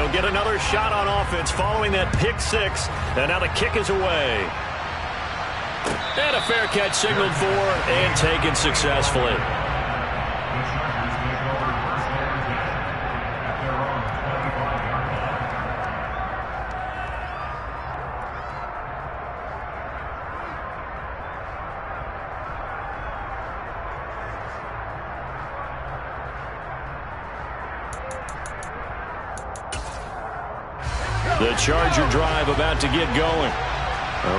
They'll get another shot on offense following that pick six. And now the kick is away. And a fair catch signaled for and taken successfully. The Charger drive about to get going.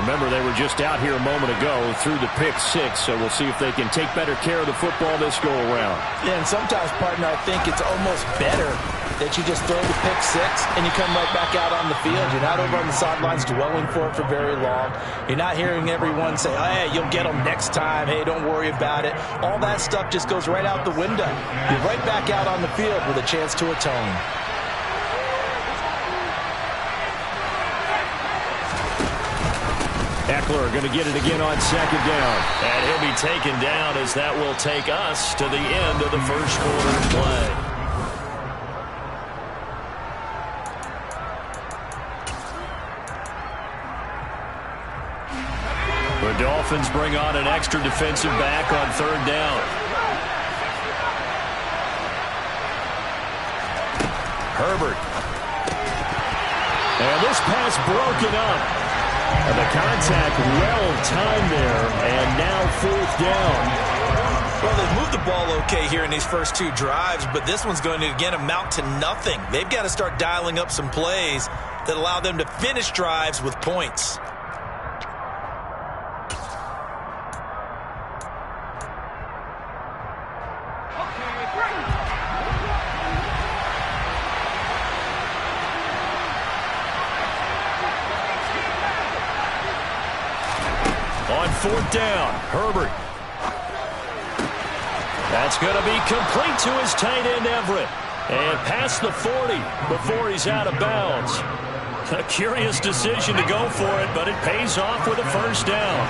Remember, they were just out here a moment ago through the pick six, so we'll see if they can take better care of the football this go-around. Yeah, and sometimes, partner, I think it's almost better that you just throw the pick six and you come right back out on the field. You're not over on the sidelines dwelling for it for very long. You're not hearing everyone say, oh, hey, you'll get them next time. Hey, don't worry about it. All that stuff just goes right out the window. You're right back out on the field with a chance to atone. Ekeler going to get it again on second down. And he'll be taken down as that will take us to the end of the first quarter play. The Dolphins bring on an extra defensive back on third down. Herbert. And this pass broken up. And the contact well-timed there, and now fourth down. Well, they've moved the ball okay here in these first two drives, but this one's going to, again, amount to nothing. They've got to start dialing up some plays that allow them to finish drives with points. Fourth down, Herbert. That's going to be complete to his tight end, Everett. And past the 40 before he's out of bounds. A curious decision to go for it, but it pays off with a first down.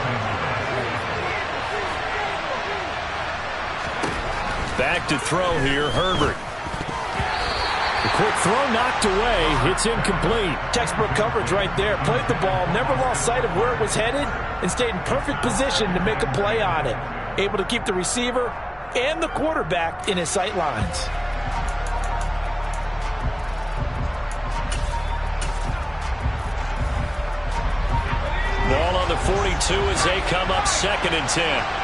Back to throw here, Herbert. The quick throw knocked away. It's incomplete. Textbook coverage right there. Played the ball, never lost sight of where it was headed, and stayed in perfect position to make a play on it. Able to keep the receiver and the quarterback in his sight lines. Ball on the 42 as they come up 2nd and 10.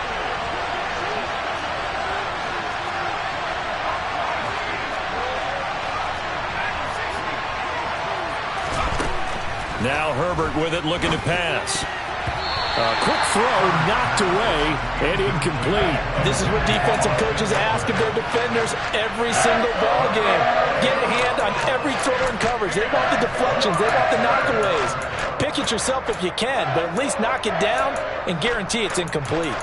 Now Herbert with it, looking to pass. A quick throw knocked away and incomplete. This is what defensive coaches ask of their defenders every single ball game. Get a hand on every throw in coverage. They want the deflections. They want the knockaways. Pick it yourself if you can, but at least knock it down and guarantee it's incomplete.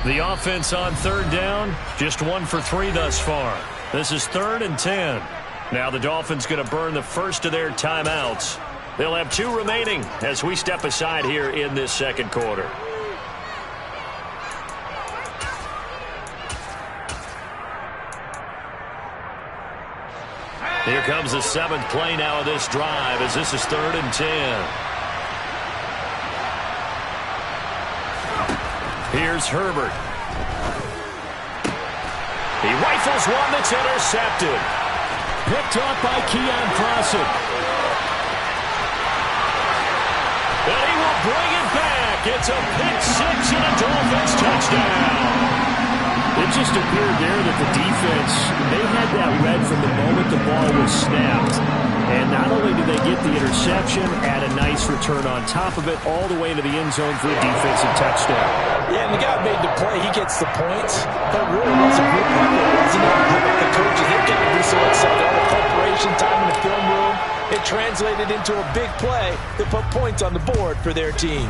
The offense on third down, just 1 for 3 thus far. This is 3rd and 10. Now the Dolphins going to burn the first of their timeouts. They'll have 2 remaining as we step aside here in this second quarter. Here comes the 7th play now of this drive as this is 3rd and 10. Here's Herbert. He rifles one that's intercepted. Picked off by Keon Crossen. And he will bring it back. It's a pick six and a Dolphins touchdown. It just appeared there that the defense, they had that read from the moment the ball was snapped. And not only did they get the interception, add a nice return on top of it, all the way into the end zone for a defensive touchdown. Yeah, and the guy made the play. He gets the points. That really was a good effort, wasn't it? How about the coaches? They've got to be so excited. All the preparation time in the film room, it translated into a big play that put points on the board for their team.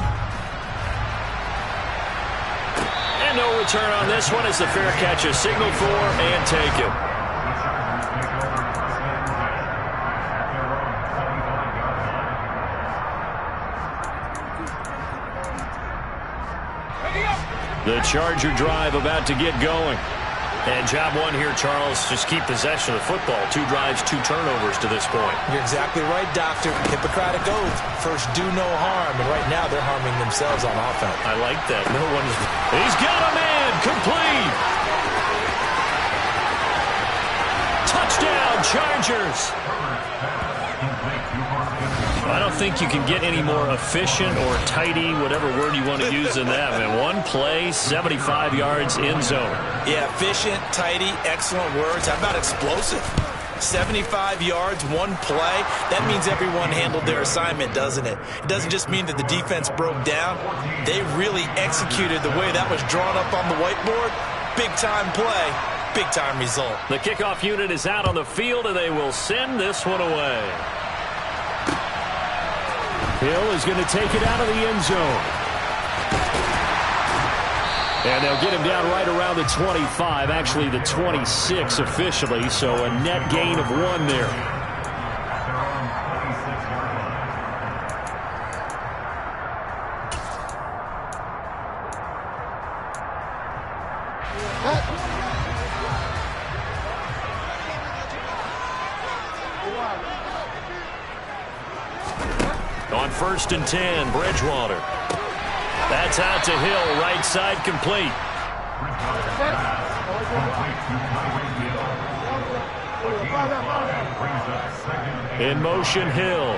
And no return on this one as the fair catch is signaled for and taken. The Charger drive about to get going. And job one here, Charles, just keep possession of the football. 2 drives, 2 turnovers to this point. You're exactly right, Doctor. Hippocratic oath. First, do no harm. And right now, they're harming themselves on offense. I like that. No one is... He's got a man. Complete. Touchdown, Chargers. I don't think you can get any more efficient or tidy, whatever word you want to use in that. Man, 1 play, 75 yards, end zone. Yeah, efficient, tidy, excellent words. How about explosive? 75 yards, 1 play. That means everyone handled their assignment, doesn't it? It doesn't just mean that the defense broke down. They really executed the way that was drawn up on the whiteboard. Big-time play, big-time result. The kickoff unit is out on the field, and they will send this one away. Hill is going to take it out of the end zone. And they'll get him down right around the 25, actually the 26 officially, so a net gain of 1 there. On 1st and 10, Bridgewater. That's out to Hill, right side complete. In motion, Hill.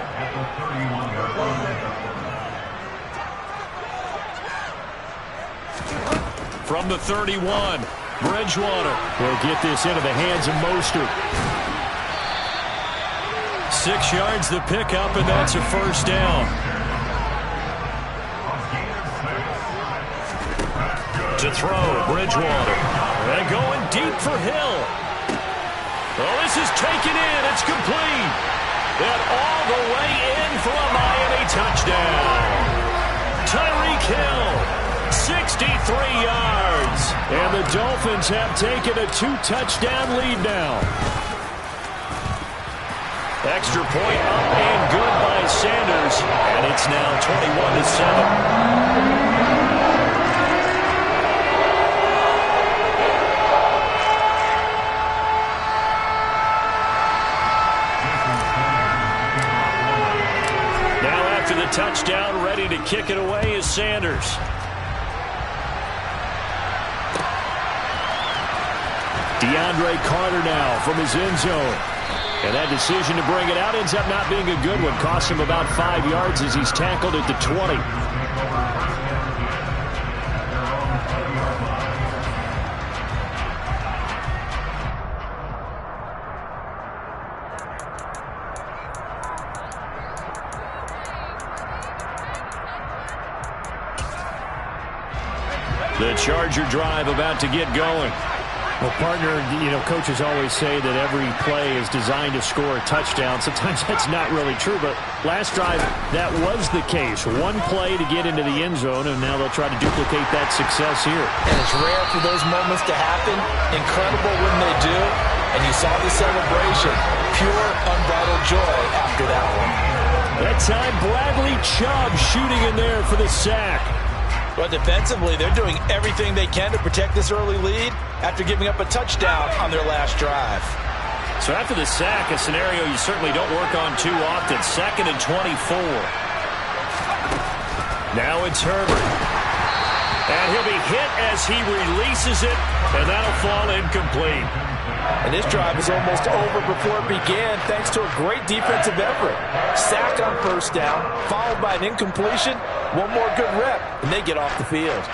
From the 31, Bridgewater will get this into the hands of Mostert. 6 yards the pickup, and that's a first down. To throw, Bridgewater. And going deep for Hill. Oh, this is taken in. It's complete. And all the way in for a Miami touchdown. Tyreek Hill, 63 yards. And the Dolphins have taken a 2-touchdown lead now. Extra point up and good by Sanders. And it's now 21-7. Touchdown, ready to kick it away is Sanders. DeAndre Carter now from his end zone. And that decision to bring it out ends up not being a good one. Cost him about 5 yards as he's tackled at the 20. The Charger drive about to get going. Well, partner, coaches always say that every play is designed to score a touchdown. Sometimes that's not really true, but last drive, that was the case. 1 play to get into the end zone, and now they'll try to duplicate that success here. And it's rare for those moments to happen. Incredible when they do. And you saw the celebration. Pure, unbridled joy after that one. That time, Bradley Chubb shooting in there for the sack. But defensively, they're doing everything they can to protect this early lead after giving up a touchdown on their last drive. So after the sack, a scenario you certainly don't work on too often. 2nd and 24. Now it's Herbert. And he'll be hit as he releases it, and that'll fall incomplete. And this drive is almost over before it began thanks to a great defensive effort. Sack on 1st down, followed by an incompletion. 1 more good rep, and they get off the field.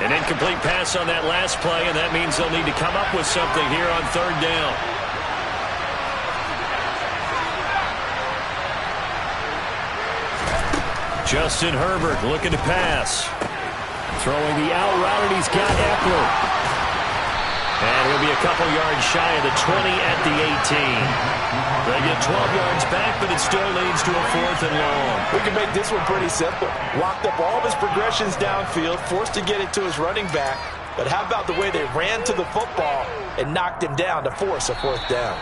An incomplete pass on that last play, and that means they'll need to come up with something here on 3rd down. Justin Herbert looking to pass. Throwing the out route, and he's got Eckler. And he'll be a couple yards shy of the 20 at the 18. They get 12 yards back, but it still leads to a 4th and long. We can make this one pretty simple. Locked up all of his progressions downfield, forced to get it to his running back. But how about the way they ran to the football and knocked him down to force a 4th down?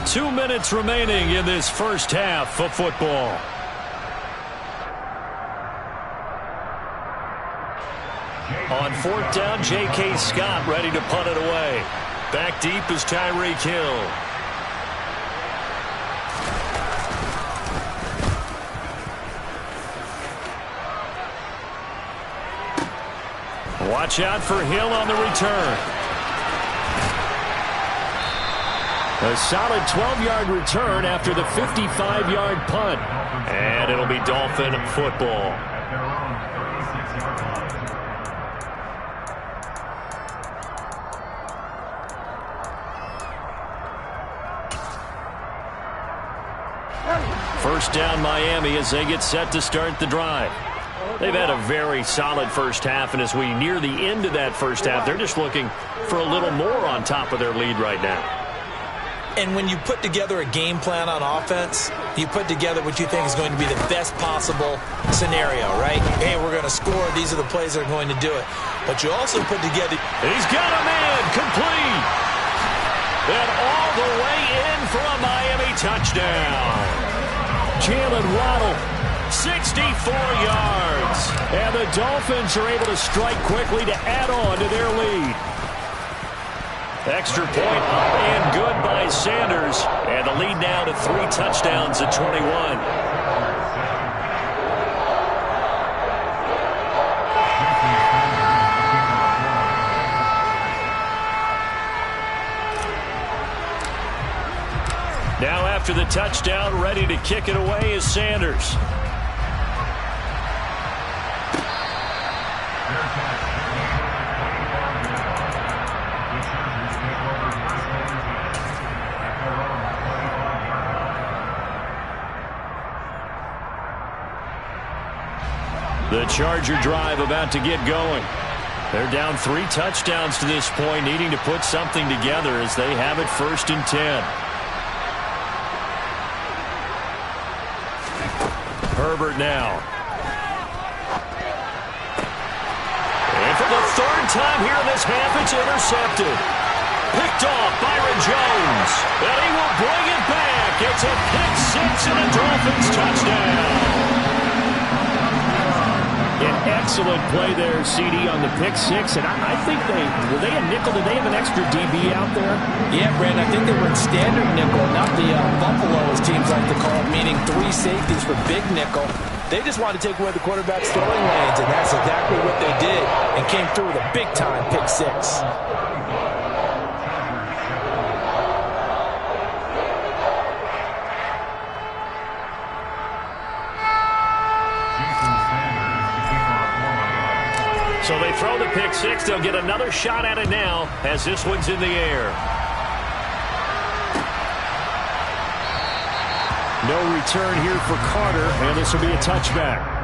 2 minutes remaining in this first half of football. On fourth down, J.K. Scott ready to punt it away. Back deep is Tyreek Hill. Watch out for Hill on the return. A solid 12-yard return after the 55-yard punt. And it'll be Dolphin football. First down Miami as they get set to start the drive. They've had a very solid first half, and as we near the end of that first half, they're just looking for a little more on top of their lead right now. And when you put together a game plan on offense, you put together what you think is going to be the best possible scenario, right? Hey, we're going to score. These are the plays that are going to do it. But you also put together... He's got a man complete. And all the way in for a Miami touchdown. Jalen Waddle, 64 yards. And the Dolphins are able to strike quickly to add on to their lead. Extra point up and good by Sanders. And the lead now to 3 touchdowns at 21. Now after the touchdown, ready to kick it away is Sanders. The Charger drive about to get going. They're down 3 touchdowns to this point, needing to put something together as they have it 1st and 10. Herbert now. And for the 3rd time here in this half, it's intercepted. Picked off Byron Jones. And he will bring it back. It's a pick 6 and a Dolphins touchdown. An excellent play there, CD, on the pick 6. And I think were they a nickel? Did they have an extra DB out there? Yeah, Brandon, I think they were in standard nickel, not the Buffalo, as teams like to call it, meaning 3 safeties for big nickel. They just wanted to take away the quarterback's throwing lanes, and that's exactly what they did, and came through with a big-time pick 6. So they throw the pick 6. They'll get another shot at it now as this one's in the air. No return here for Carter, and this will be a touchback.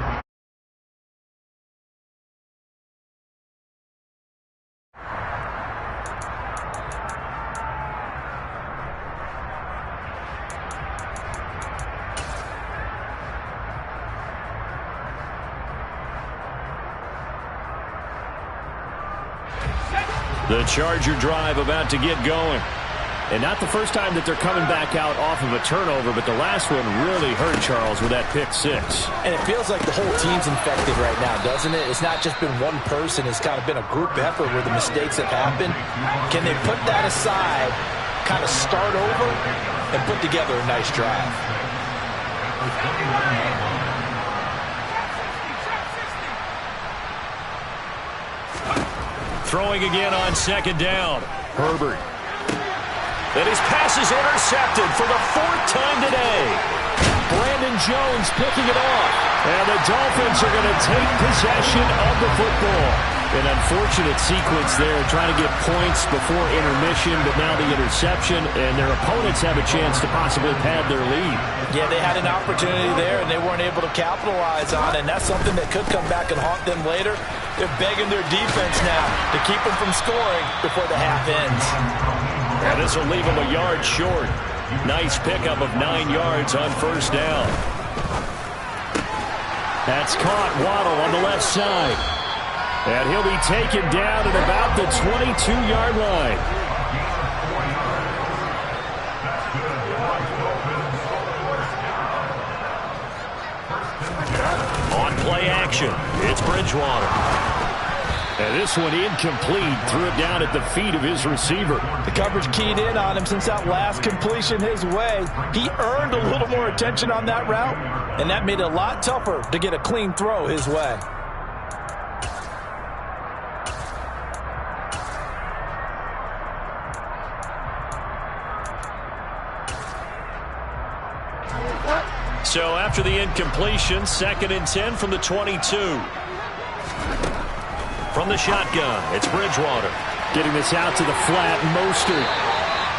The Charger drive about to get going. And not the first time that they're coming back out off of a turnover, but the last one really hurt Charles with that pick 6. And it feels like the whole team's infected right now, doesn't it? It's not just been one person. It's kind of been a group effort where the mistakes have happened. Can they put that aside, kind of start over, and put together a nice drive? Throwing again on 2nd down. Herbert. And his pass is intercepted for the 4th time today. Brandon Jones picking it off. And the Dolphins are going to take possession of the football. An unfortunate sequence there, trying to get points before intermission, but now the interception, and their opponents have a chance to possibly pad their lead. Yeah, they had an opportunity there, and they weren't able to capitalize on it, and that's something that could come back and haunt them later. They're begging their defense now to keep them from scoring before the half ends. And this will leave them a yard short. Nice pickup of 9 yards on 1st down. That's caught. Waddle on the left side. And he'll be taken down at about the 22-yard line. On play action, it's Bridgewater. And this one incomplete. Threw it down at the feet of his receiver. The coverage keyed in on him since that last completion his way. He earned a little more attention on that route, and that made it a lot tougher to get a clean throw his way. So after the incompletion, 2nd and 10 from the 22. From the shotgun, it's Bridgewater. Getting this out to the flat, Mostert.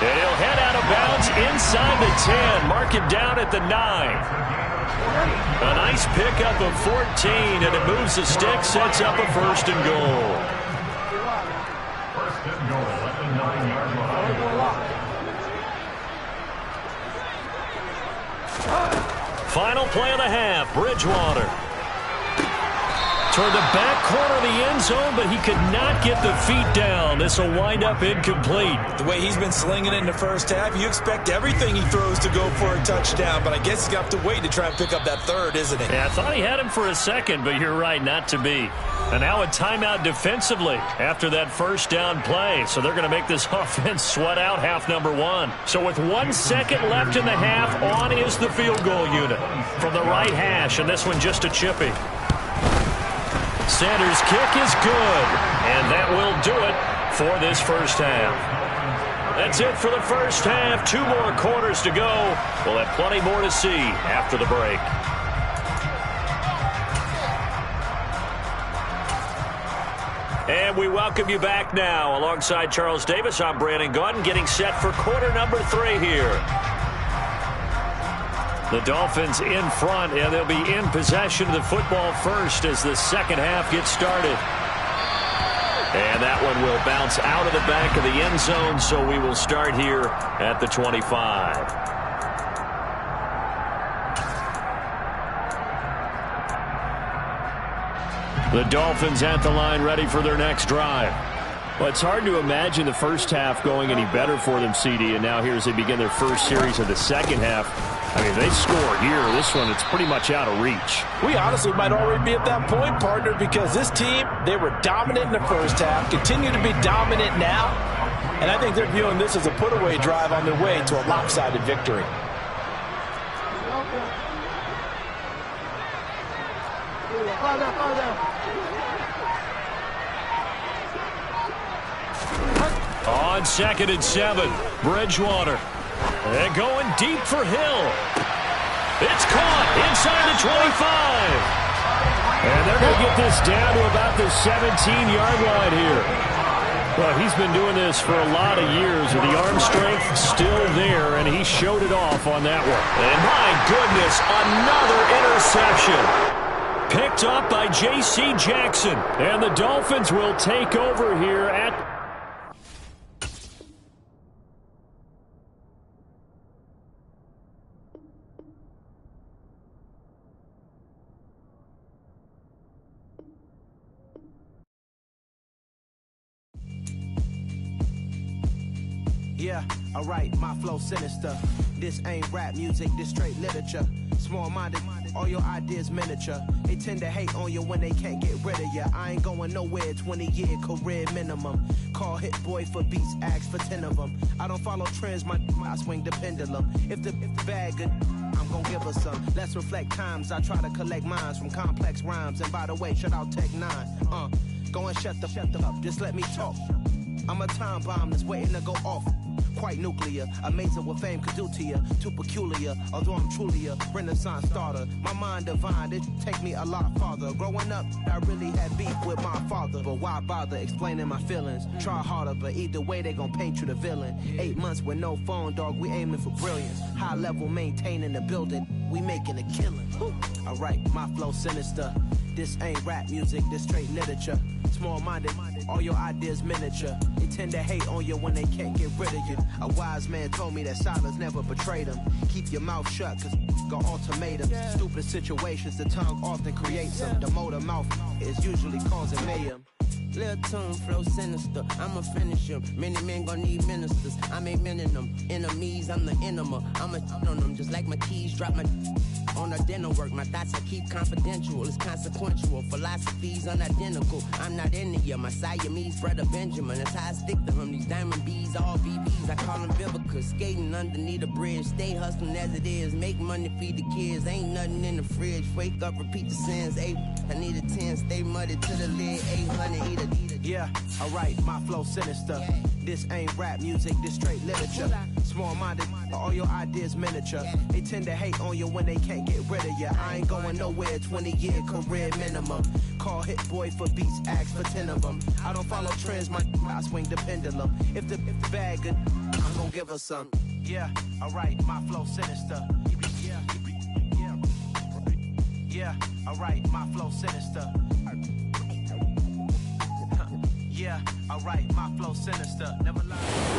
And he'll head out of bounds inside the 10. Mark it down at the 9. A nice pickup of 14, and it moves the stick, sets up a 1st and goal. First and goal at the 9-yard line. Final play of the half, Bridgewater. Toward the back corner of the end zone, but he could not get the feet down. This will wind up incomplete. The way he's been slinging it in the first half, you expect everything he throws to go for a touchdown, but I guess he's got to wait to try and pick up that 3rd, isn't he? Yeah, I thought he had him for a second, but you're right, not to be. And now a timeout defensively after that 1st down play. So they're going to make this offense sweat out half number 1. So with 1 second left in the half, on is the field goal unit from the right hash, and this one just a chippy. Sanders' kick is good, and that will do it for this first half. That's it for the first half. 2 more quarters to go. We'll have plenty more to see after the break. And we welcome you back now. Alongside Charles Davis, I'm Brandon Gaudin, getting set for quarter number 3 here. The Dolphins in front, and they'll be in possession of the football first as the second half gets started. And that one will bounce out of the back of the end zone, so we will start here at the 25. The Dolphins at the line, ready for their next drive. Well, it's hard to imagine the first half going any better for them, CD, and now here as they begin their first series of the second half. I mean, they score here. This one, it's pretty much out of reach. We honestly might already be at that point, partner, because this team, they were dominant in the first half, continue to be dominant now, and I think they're viewing this as a put-away drive on their way to a lopsided victory. On 2nd and 7, Bridgewater. And going deep for Hill. It's caught inside the 25. And they're going to get this down to about the 17-yard line here. Well, he's been doing this for a lot of years with the arm strength still there, and he showed it off on that one. And my goodness, another interception. Picked up by J.C. Jackson. And the Dolphins will take over here at... Yeah, alright, my flow sinister. This ain't rap music, this straight literature. Small-minded, all your ideas miniature. They tend to hate on you when they can't get rid of you. I ain't going nowhere, 20-year career minimum. Call Hit Boy for beats, ask for 10 of them. I don't follow trends, I swing the pendulum. If the bag good, I'm gonna give her some. Let's reflect times, I try to collect minds from complex rhymes. And by the way, shout out Tech 9. Go and shut the up, just let me talk. I'm a time bomb that's waiting to go off. Quite nuclear, amazing what fame could do to you. Too peculiar, although I'm truly a renaissance starter. My mind divine, it take me a lot farther. Growing up, I really had beef with my father. But why bother explaining my feelings? Try harder, but either way they gon' paint you the villain. 8 months with no phone, dog, we aiming for brilliance. High level maintaining the building, we making a killing. Alright, my flow sinister. This ain't rap music, this straight literature. Small-minded, all your ideas miniature. They tend to hate on you when they can't get rid of you. A wise man told me that silence never betrayed him. Keep your mouth shut, cause got ultimatums. Stupid situations, the tongue often creates them. The motor mouth is usually causing mayhem. Lil' tune, flow sinister. I'ma finish him. Many men gon' need ministers. I'm a men in them. Enemies, I'm the enema. I'm on them just like my keys. Drop my on a dinner work. My thoughts I keep confidential. It's consequential. Philosophies unidentical. I'm not in it yet. My Siamese brother Benjamin. That's how I stick to him. These diamond bees, all BBs. I call them Vivica. Skating underneath a bridge. Stay hustling as it is. Make money, feed the kids. Ain't nothing in the fridge. Wake up, repeat the sins. I need a 10. Stay muddy to the lid. 800, eat a. Yeah, alright, my flow sinister. This ain't rap music, this straight literature. Small-minded, all your ideas miniature. They tend to hate on you when they can't get rid of you. I ain't going nowhere, 20-year career minimum. Call Hit Boy for beats, ask for 10 of them. I don't follow trends, I swing the pendulum. If the bag good, I'm gonna give her some. Yeah, alright, my flow sinister. Yeah, alright, my flow sinister. Yeah, alright, my flow sinister. Never lie.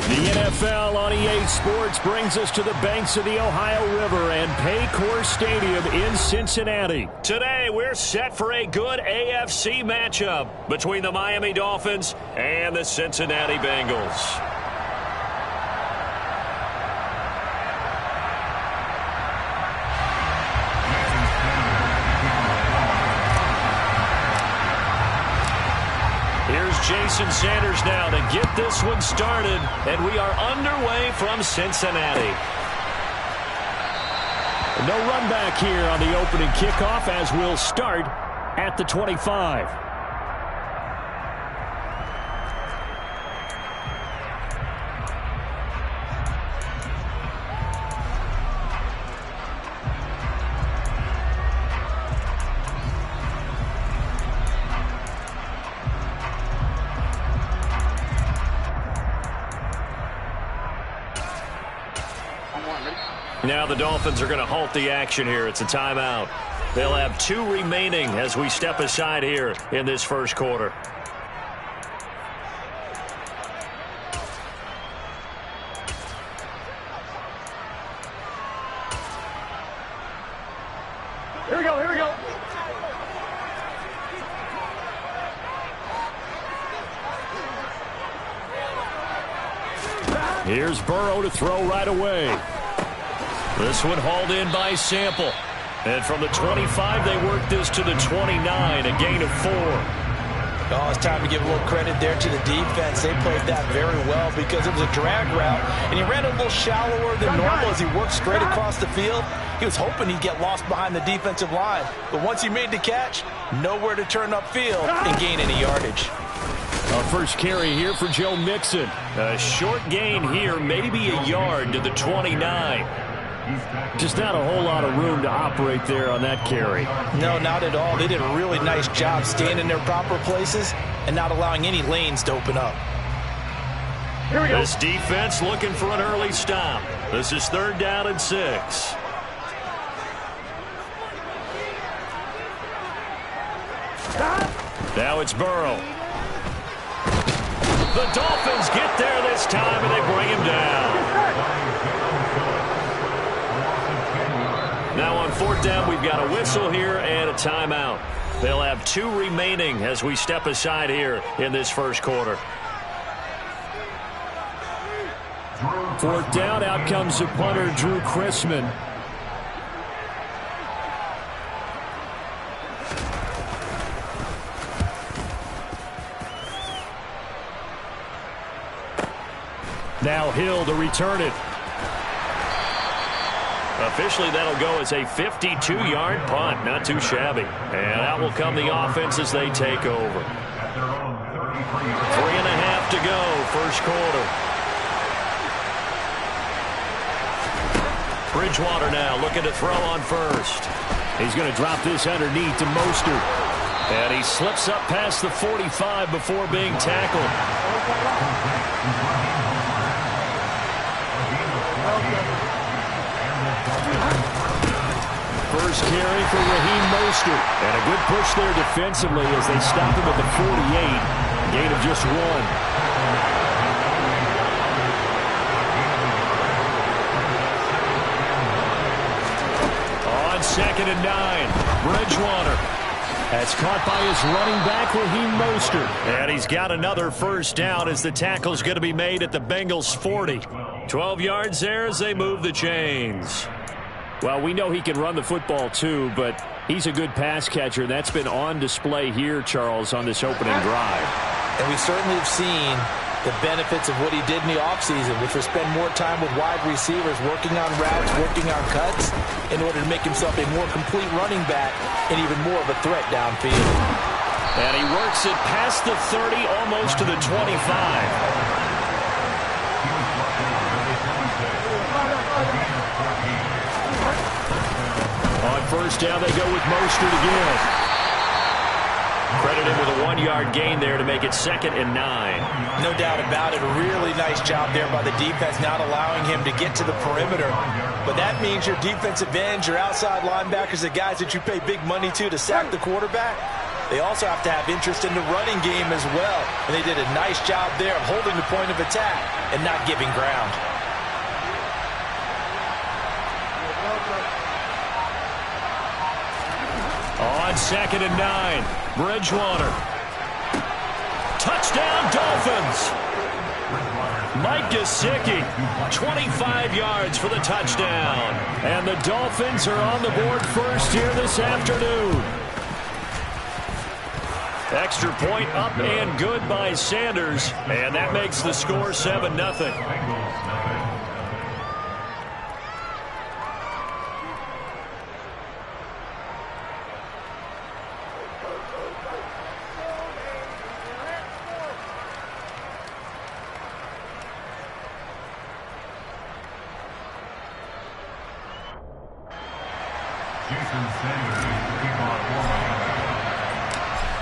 The NFL on EA Sports brings us to the banks of the Ohio River and Paycor Stadium in Cincinnati. Today, we're set for a good AFC matchup between the Miami Dolphins and the Cincinnati Bengals. Jason Sanders now to get this one started, and we are underway from Cincinnati. No run back here on the opening kickoff as we'll start at the 25. Now the Dolphins are going to halt the action here. It's a timeout. They'll have 2 remaining as we step aside here in this first quarter. Here we go, here we go. Here's Burrow to throw right away. This one hauled in by Sample. And from the 25, they work this to the 29, a gain of 4. Oh, it's time to give a little credit there to the defense. They played that very well because it was a drag route, and he ran a little shallower than normal as he worked straight across the field. He was hoping he'd get lost behind the defensive line. But once he made the catch, nowhere to turn upfield and gain any yardage. A first carry here for Joe Mixon. A short gain here, maybe a yard to the 29. Just not a whole lot of room to operate there on that carry. No, not at all. They did a really nice job staying in their proper places and not allowing any lanes to open up. Here we go. This defense looking for an early stop. This is 3rd down and 6. Now it's Burrow. The Dolphins get there this time, and they bring him down. Now on 4th down, we've got a whistle here and a timeout. They'll have 2 remaining as we step aside here in this first quarter. 4th down, out comes the punter, Drew Chrisman. Now Hill to return it. Officially, that'll go as a 52-yard punt. Not too shabby. And out will come the offense as they take over. 3.5 to go, first quarter. Bridgewater now looking to throw on first. He's going to drop this underneath to Mostert. And he slips up past the 45 before being tackled. First carry for Raheem Mostert. And a good push there defensively as they stop him at the 48. Gain of just 1. On 2nd and 9, Bridgewater. That's caught by his running back, Raheem Mostert. And he's got another first down as the tackle's going to be made at the Bengals 40. 12 yards there as they move the chains. Well, we know he can run the football too, but he's a good pass catcher. That's been on display here, Charles, on this opening drive. And we certainly have seen the benefits of what he did in the offseason, which was spend more time with wide receivers, working on routes, working on cuts, in order to make himself a more complete running back and even more of a threat downfield. And he works it past the 30, almost to the 25. On first down, they go with Mostert again. Credit him with a 1-yard gain there to make it 2nd and 9. No doubt about it. A really nice job there by the defense, not allowing him to get to the perimeter. But that means your defensive ends, your outside linebackers, the guys that you pay big money to sack the quarterback, they also have to have interest in the running game as well. And they did a nice job there of holding the point of attack and not giving ground. On 2nd and 9. Bridgewater. Touchdown, Dolphins. Mike Gesicki, 25 yards for the touchdown. And the Dolphins are on the board first here this afternoon. Extra point up and good by Sanders. And that makes the score 7-0.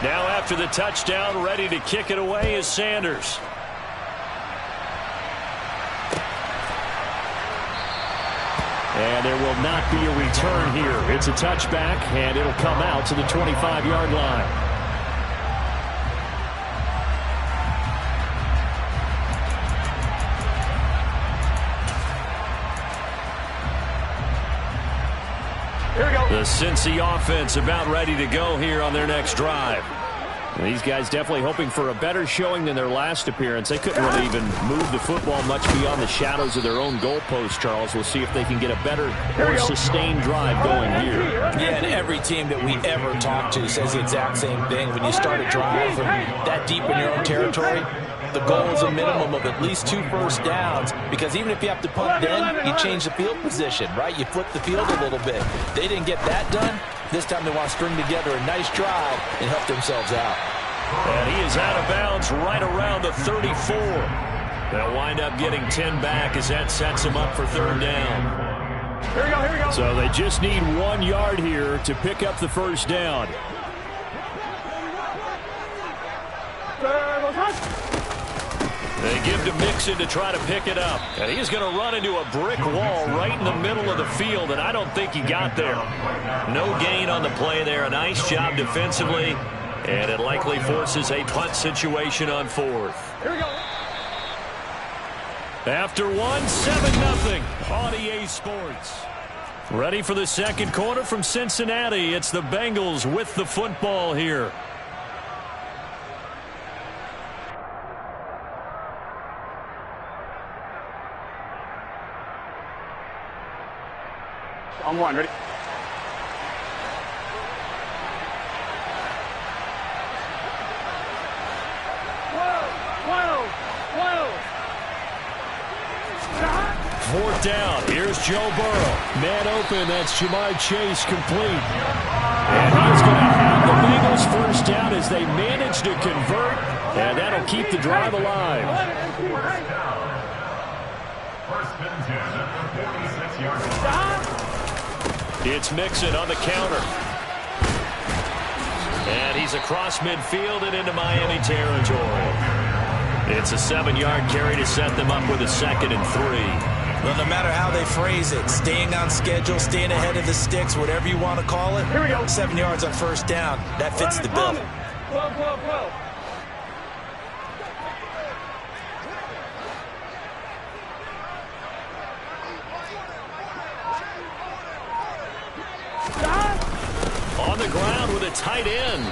Now after the touchdown, ready to kick it away is Sanders. And there will not be a return here. It's a touchback, and it'll come out to the 25-yard line. The Cincy offense about ready to go here on their next drive. And these guys definitely hoping for a better showing than their last appearance. They couldn't really even move the football much beyond the shadows of their own goalpost, Charles. We'll see if they can get a better, more sustained drive going here. Yeah, and every team that we ever talk to says the exact same thing. When you start a drive from that deep in your own territory, the goal is a minimum of at least 2 first downs, because even if you have to punt then, you change the field position, right? You flip the field a little bit. They didn't get that done. This time they want to string together a nice drive and help themselves out. And he is out of bounds right around the 34. They'll wind up getting 10 back as that sets them up for 3rd down. Here we go, here we go. So they just need 1 yard here to pick up the first down. They give to Mixon to try to pick it up. And he's going to run into a brick wall right in the middle of the field, and I don't think he got there. No gain on the play there. A nice job defensively, and it likely forces a punt situation on 4th. Here we go. After 7-0 on EA Sports. Ready for the second quarter from Cincinnati. It's the Bengals with the football here. On 1, ready? Fourth down. Here's Joe Burrow. Man open. That's Jamar Chase complete. And he's going to have the Bengals first down as they manage to convert. And that'll keep the drive alive. It's Mixon on the counter. And he's across midfield and into Miami territory. It's a 7-yard carry to set them up with a 2nd and 3. Well, no matter how they phrase it, staying on schedule, staying ahead of the sticks, whatever you want to call it, here we go. 7 yards on first down, that fits the bill. 12. On the ground with a tight end.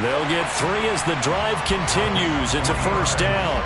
They'll get 3 as the drive continues. It's a first down.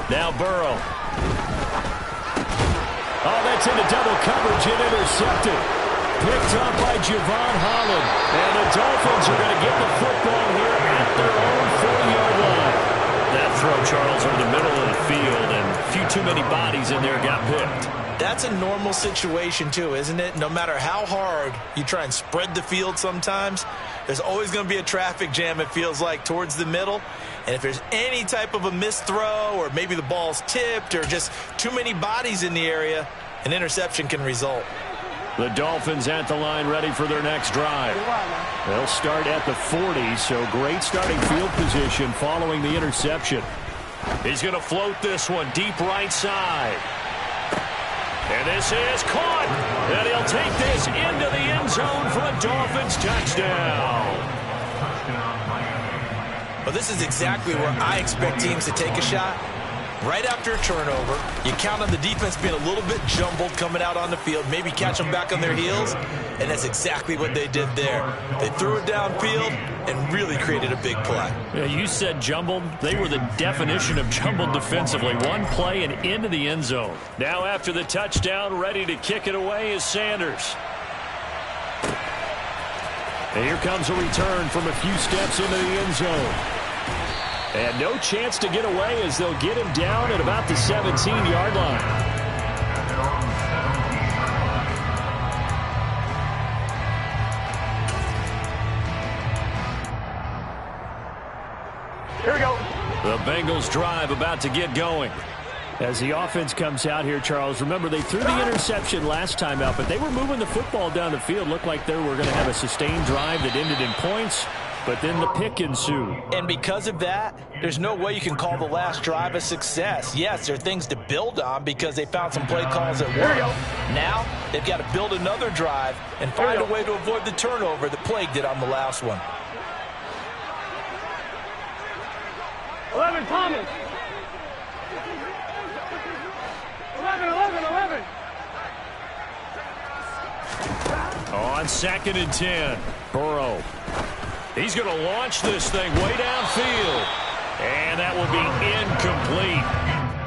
Now Burrow. Oh, that's into double coverage and intercepted. Picked up by Javon Holland. And the Dolphins are going to get the football here at their own 40-yard line. That throw, Charles, over the middle of the field, and a few too many bodies in there got picked. That's a normal situation, too, isn't it? No matter how hard you try and spread the field sometimes, there's always going to be a traffic jam, it feels like, towards the middle. And if there's any type of a missed throw or maybe the ball's tipped or just too many bodies in the area, an interception can result. The Dolphins at the line ready for their next drive. They'll start at the 40, so great starting field position following the interception. He's going to float this one deep right side. And this is caught. And he'll take this into the end zone for a Dolphins touchdown. Well, this is exactly where I expect teams to take a shot. Right after a turnover, you count on the defense being a little bit jumbled coming out on the field, maybe catch them back on their heels, and that's exactly what they did there. They threw it downfield and really created a big play. Yeah, you said jumbled. They were the definition of jumbled defensively. One play and into the end zone. Now after the touchdown, ready to kick it away is Sanders. And here comes a return from a few steps into the end zone. And no chance to get away as they'll get him down at about the 17-yard line. Here we go. The Bengals drive about to get going. As the offense comes out here, Charles, remember they threw the interception last time out, but they were moving the football down the field. Looked like they were going to have a sustained drive that ended in points. But then the pick ensued. And because of that, there's no way you can call the last drive a success. Yes, there are things to build on because they found some play calls that work. Now, they've got to build another drive and find a way to avoid the turnover that plagued it on the last one. 11, Thomas. 11. On 2nd and 10, Burrow. He's going to launch this thing way downfield. And that will be incomplete.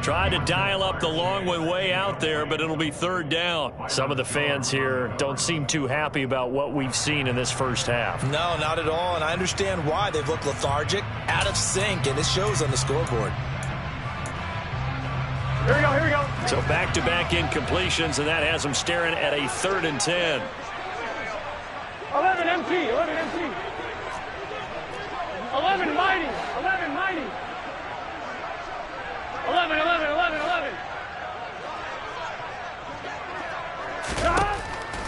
Tried to dial up the long one way out there, but it'll be 3rd down. Some of the fans here don't seem too happy about what we've seen in this first half. No, not at all, and I understand why. They've looked lethargic, out of sync, and it shows on the scoreboard. Here we go. So back-to-back incompletions, and that has them staring at a 3rd and 10. 11 MT. 11 mighty. 11.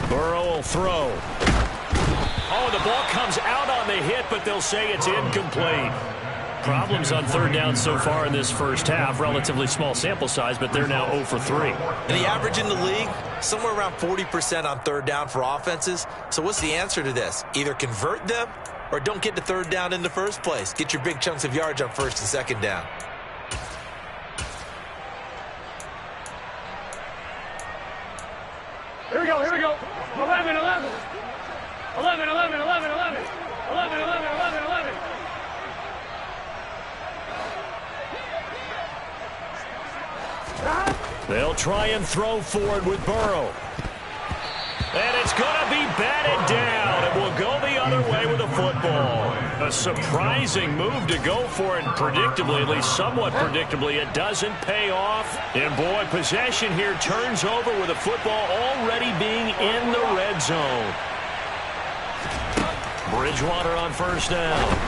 Burrow will throw. Oh, the ball comes out on the hit, but they'll say it's incomplete. Problems on 3rd down so far in this first half. Relatively small sample size, but they're now 0 for 3. And the average in the league, somewhere around 40% on 3rd down for offenses. So what's the answer to this? Either convert them or don't get to 3rd down in the first place. Get your big chunks of yards on 1st and 2nd down. Here we go. 11. 11. They'll try and throw forward with Burrow. And it's going to be batted down. It will go the other way with the football. A surprising move to go for it predictably, at least somewhat predictably. It doesn't pay off. And, boy, possession here turns over with the football already being in the red zone. Bridgewater on 1st down.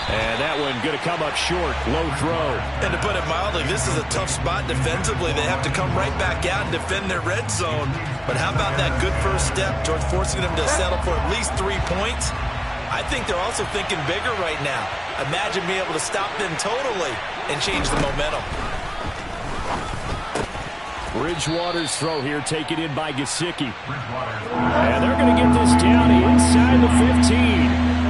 And that one going to come up short. Low throw. And to put it mildly, this is a tough spot defensively. They have to come right back out and defend their red zone. But how about that good first step towards forcing them to settle for at least 3 points? I think they're also thinking bigger right now. Imagine being able to stop them totally and change the momentum. Bridgewater's throw here taken in by Gesicki. And they're going to get this down inside the 15.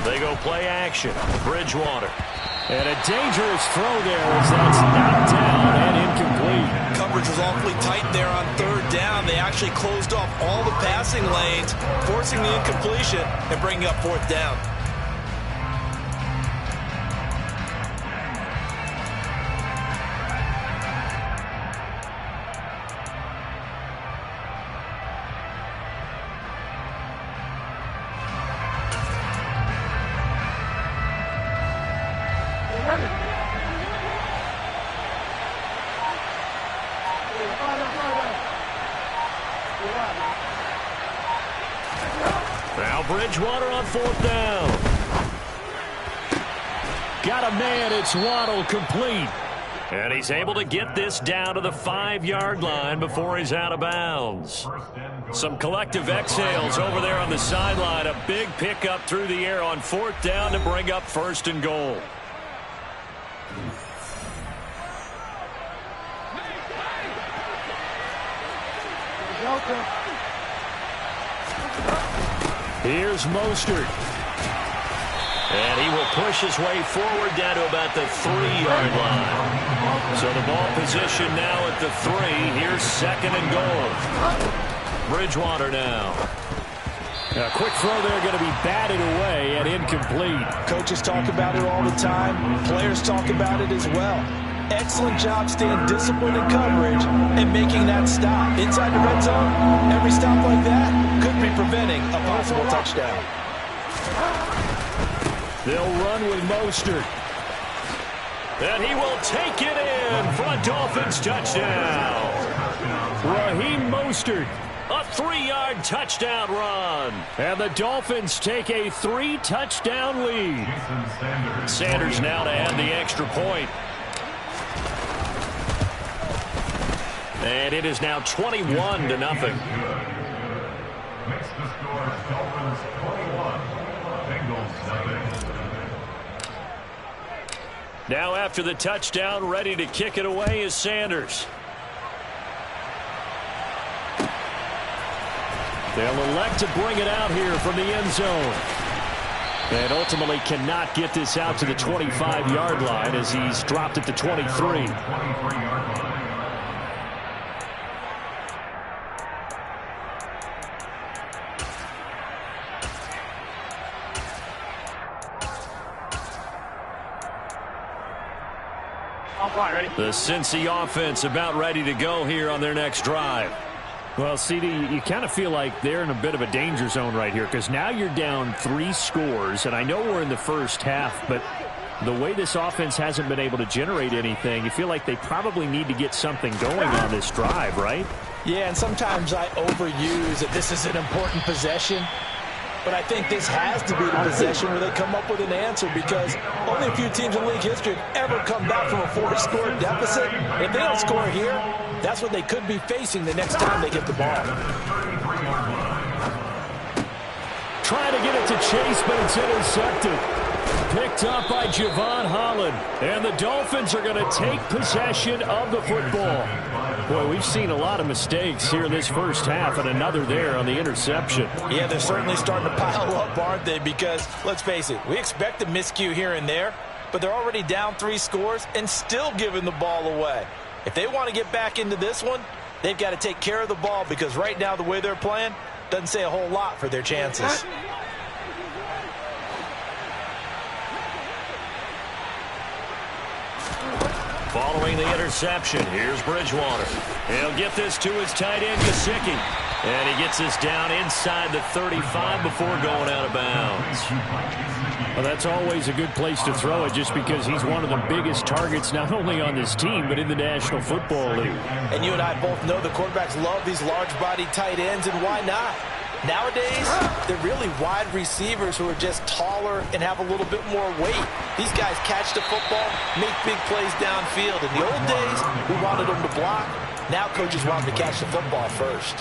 They go play action. Bridgewater. And a dangerous throw there as that's knocked down and incomplete. Coverage was awfully tight there on 3rd down. They actually closed off all the passing lanes, forcing the incompletion and bringing up 4th down. Now Bridgewater on 4th down. Got a man. It's Waddle, complete. And he's able to get this down to the 5-yard line before he's out of bounds. Some collective exhales over there on the sideline. A big pickup through the air on 4th down to bring up 1st and goal. Here's Mostert. And he will push his way forward down to about the 3-yard line. So the ball position now at the 3. Here's 2nd and goal. Bridgewater now. A quick throw there going to be batted away and incomplete. Coaches talk about it all the time. Players talk about it as well. Excellent job staying disciplined in coverage and making that stop. Inside the red zone, every stop like that could be preventing a possible touchdown. They'll run with Mostert. And he will take it in for a Dolphins touchdown. Raheem Mostert. A 3-yard touchdown run. And the Dolphins take a 3-touchdown lead. Sanders now to add the extra point. And it is now 21-0. Now after the touchdown, ready to kick it away is Sanders. They'll elect to bring it out here from the end zone. And ultimately cannot get this out to the 25-yard line as he's dropped at the 23. The Cincy offense about ready to go here on their next drive. Well, CD, you kind of feel like they're in a bit of a danger zone right here because now you're down 3 scores, and I know we're in the first half, but the way this offense hasn't been able to generate anything, you feel like they probably need to get something going on this drive, right? Yeah, and sometimes I overuse that this is an important possession. But I think this has to be the possession where they come up with an answer because only a few teams in league history have ever come back from a 4-score deficit. If they don't score here, that's what they could be facing the next time they get the ball. Trying to get it to Chase, but it's intercepted. Picked up by Javon Holland. And the Dolphins are going to take possession of the football. Boy, we've seen a lot of mistakes here in this first half, and another there on the interception. Yeah, they're certainly starting to pile up, aren't they? Because, let's face it, we expect a miscue here and there, but they're already down 3 scores and still giving the ball away. If they want to get back into this one, they've got to take care of the ball because right now the way they're playing doesn't say a whole lot for their chances. Following the interception, here's Bridgewater. He'll get this to his tight end, Gesicki. And he gets this down inside the 35 before going out of bounds. Well, that's always a good place to throw it just because he's one of the biggest targets not only on this team but in the National Football League. And you and I both know the quarterbacks love these large-bodied tight ends, and why not? Nowadays, they're really wide receivers who are just taller and have a little bit more weight. These guys catch the football, make big plays downfield. In the old days, we wanted them to block. Now coaches want them to catch the football first.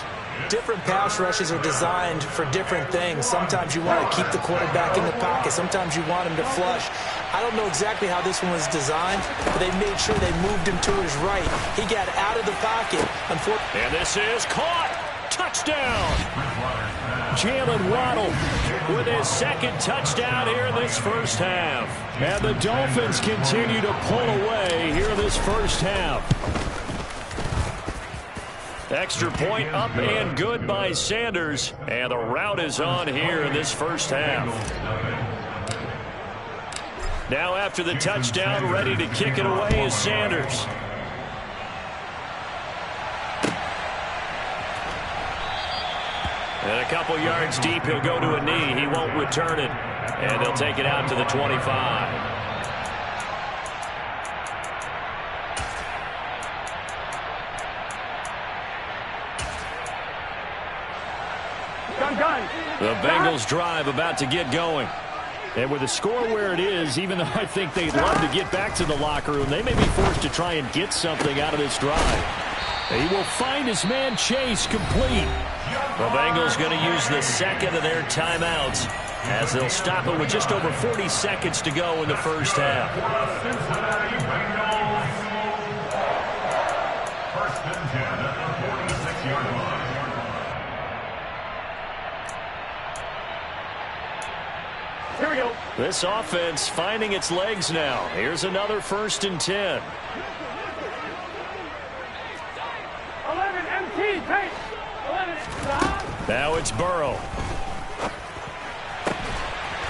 Different pass rushes are designed for different things. Sometimes you want to keep the quarterback in the pocket. Sometimes you want him to flush. I don't know exactly how this one was designed, but they made sure they moved him to his right. He got out of the pocket. And this is caught. Touchdown. Jalen Waddle With his second touchdown here in this first half. and the Dolphins continue to pull away here in this first half. Extra point up and good by Sanders. And the route is on here in this first half. Now after the touchdown, ready to kick it away is Sanders. And a couple yards deep, he'll go to a knee. He won't return it. And they'll take it out to the 25. The Bengals drive about to get going. And with the score where it is, even though I think they'd love to get back to the locker room, they may be forced to try and get something out of this drive. He will find his man Chase complete. The Bengals going to use the second of their timeouts as they'll stop it with just over 40 seconds to go in the first half. Cincinnati Bengals. First and 10 at the 46-yard line. Here we go. This offense finding its legs now. Here's another first and 10. 11 MT, pace. 11 stop. Now it's Burrow.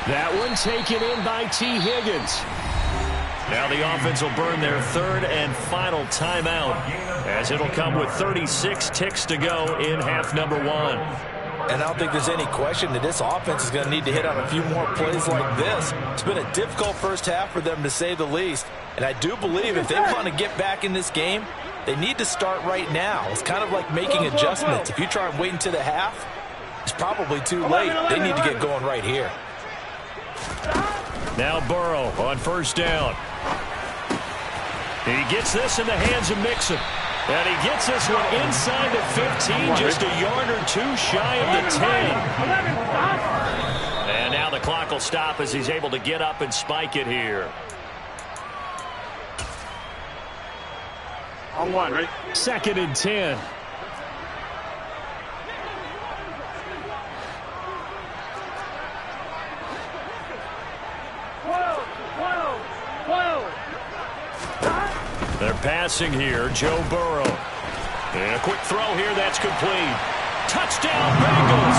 That one taken in by T. Higgins. Now the offense will burn their third and final timeout as it'll come with 36 ticks to go in half number one. And I don't think there's any question that this offense is going to need to hit on a few more plays like this. It's been a difficult first half for them, to say the least. And I do believe if they want to get back in this game, they need to start right now. It's kind of like making adjustments. If you try and wait until the half, it's probably too late. They need to get going right here. Now Burrow on first down. He gets this in the hands of Mixon. And he gets this one inside the 15, just a yard or two shy of the 10. And now the clock will stop as he's able to get up and spike it here. On one, right? Second and 10. They're passing here, Joe Burrow. And a quick throw here, that's complete. Touchdown, Bengals!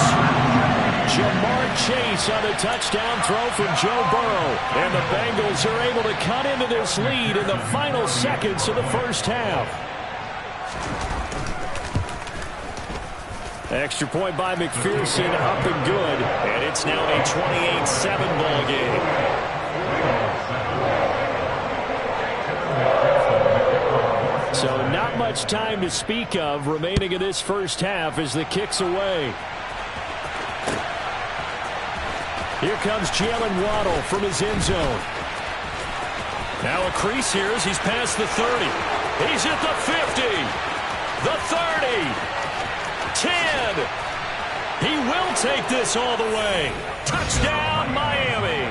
Jamar Chase on a touchdown throw from Joe Burrow. And the Bengals are able to cut into this lead in the final seconds of the first half. Extra point by McPherson, up and good. And it's now a 28-7 ball game. So not much time to speak of remaining in this first half as the kick's away. Here comes Jalen Waddle from his end zone. Now a crease here as he's past the 30. He's at the 50. The 30. 10. He will take this all the way. Touchdown, Miami.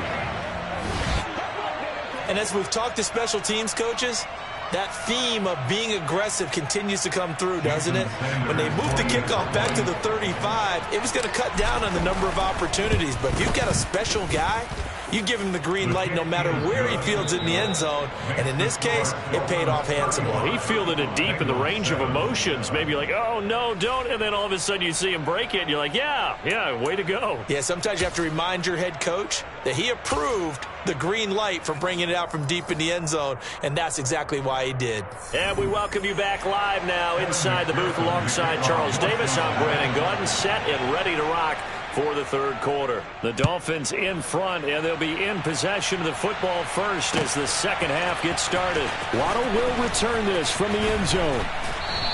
And as we've talked to special teams coaches, that theme of being aggressive continues to come through, doesn't it? When they moved the kickoff back to the 35, it was going to cut down on the number of opportunities. But if you've got a special guy, you give him the green light no matter where he fields it in the end zone. And in this case, it paid off handsomely. He fielded it deep in the range of emotions. Maybe like, oh, no, don't. And then all of a sudden you see him break it, and you're like, yeah, way to go. Yeah, sometimes you have to remind your head coach that he approved the green light for bringing it out from deep in the end zone, and that's exactly why he did. And we welcome you back live now inside the booth alongside Charles Davis. I'm Brandon Gaudin, set and ready to rock for the third quarter. The Dolphins in front, and they'll be in possession of the football first as the second half gets started. Waddle will return this from the end zone.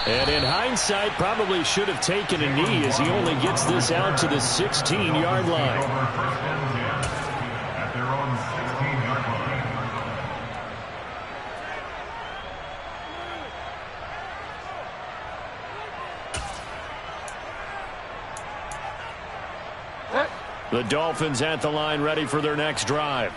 And in hindsight, probably should have taken a knee as he only gets this out to the 16-yard line. At their own 16-yard line. The Dolphins at the line ready for their next drive.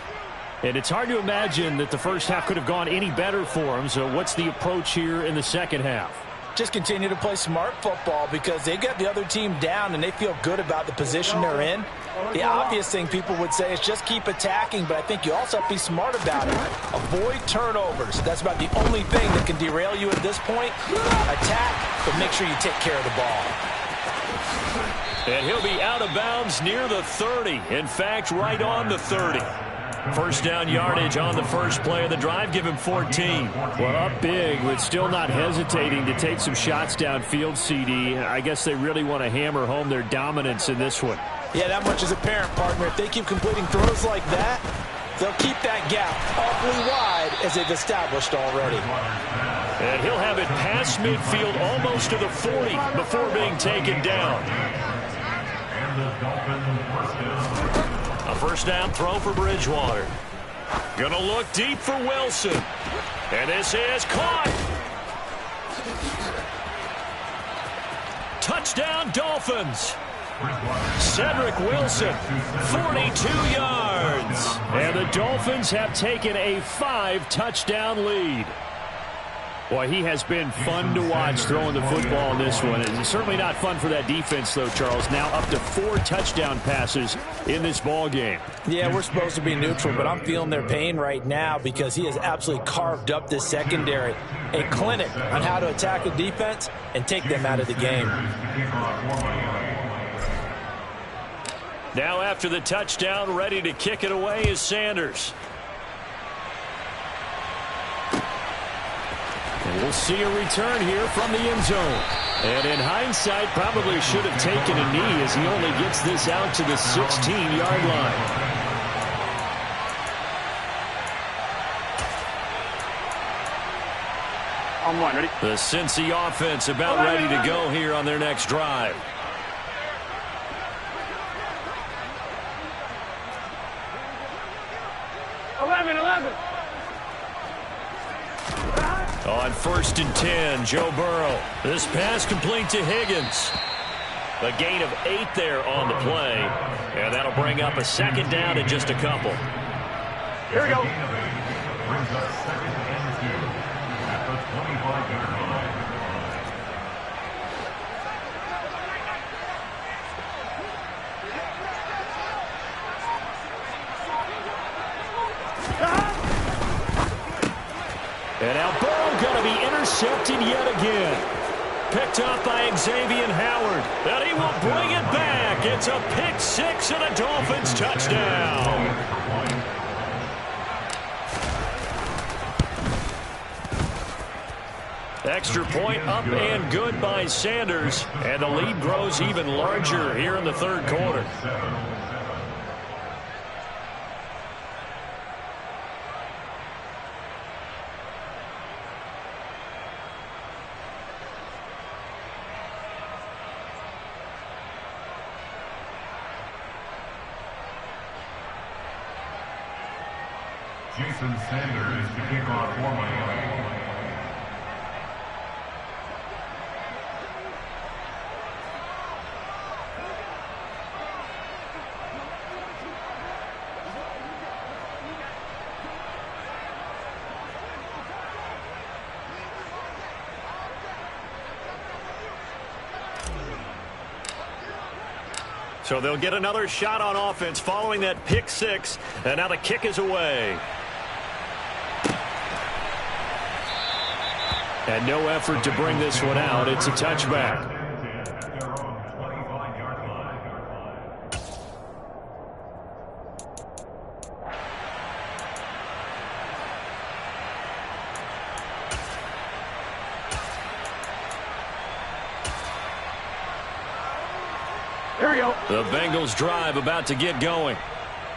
And it's hard to imagine that the first half could have gone any better for them. So what's the approach here in the second half? Just continue to play smart football because they got the other team down and they feel good about the position they're in. The obvious thing people would say is just keep attacking, but I think you also have to be smart about it. Avoid turnovers. That's about the only thing that can derail you at this point. Attack, but make sure you take care of the ball. And he'll be out of bounds near the 30. In fact, right on the 30. First down yardage on the first play of the drive. Give him 14. Well, up big, but still not hesitating to take some shots downfield, CD. I guess they really want to hammer home their dominance in this one. Yeah, that much is apparent, partner. If they keep completing throws like that, they'll keep that gap awfully wide as they've established already. And he'll have it past midfield almost to the 40 before being taken down. And the Dolphins first down. A first down throw for Bridgewater. Gonna look deep for Wilson. And this is caught. Touchdown Dolphins. Cedric Wilson, 42 yards. And the Dolphins have taken a 5-touchdown lead. Boy, he has been fun to watch throwing the football in this one. It's certainly not fun for that defense, though, Charles. Now up to 4 touchdown passes in this ball game. Yeah, we're supposed to be neutral, but I'm feeling their pain right now because he has absolutely carved up this secondary. A clinic on how to attack a defense and take them out of the game. Now after the touchdown, ready to kick it away is Sanders. And we'll see a return here from the end zone. And in hindsight, probably should have taken a knee as he only gets this out to the 16-yard line. On one, ready? The Cincy offense about ready to go here on their next drive. On 1st and 10, Joe Burrow. This pass complete to Higgins. A gain of 8 there on the play. And that'll bring up a second down in just a couple. Here we go. Brings up second and 2 at the 25-yard line. And now Burrow going to be intercepted yet again. Picked up by Xavier Howard. And he will bring it back. It's a pick 6 and a Dolphins touchdown. Extra point up and good by Sanders. And the lead grows even larger here in the third quarter. Jason Sanders to kick off for Miami. So they'll get another shot on offense following that pick 6. And now the kick is away. And no effort to bring this one out. It's a touchback. Here we go. The Bengals drive about to get going.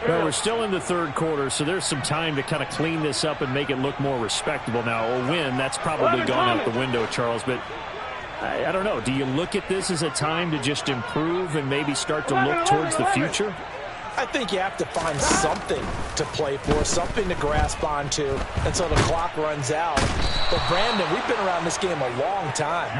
Well, we're still in the third quarter, so there's some time to kind of clean this up and make it look more respectable. Now, a win, that's probably gone out the window, Charles, but I don't know. Do you look at this as a time to just improve and maybe start to look towards the future? I think you have to find something to play for, something to grasp onto until the clock runs out. But, Brandon, we've been around this game a long time.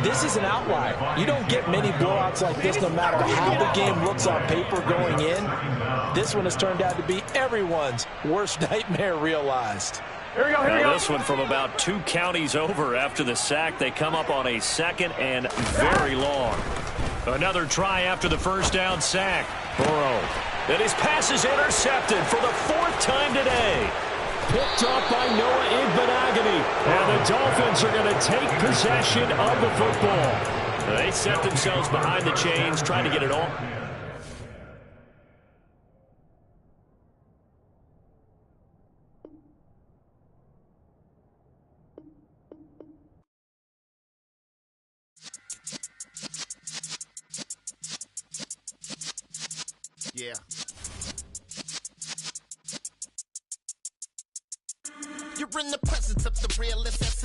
This is an outlier. You don't get many blowouts like this no matter how the game looks on paper going in. This one has turned out to be everyone's worst nightmare realized. Here we go, here we go. This one from about 2 counties over after the sack. They come up on a second and very long. Another try after the first down sack. Burrow. And his pass is intercepted for the 4th time today. Picked off by Noah Igbinoghene. And the Dolphins are going to take possession of the football. They set themselves behind the chains, trying to get it on. Yeah. You're in the presence of the realest essence.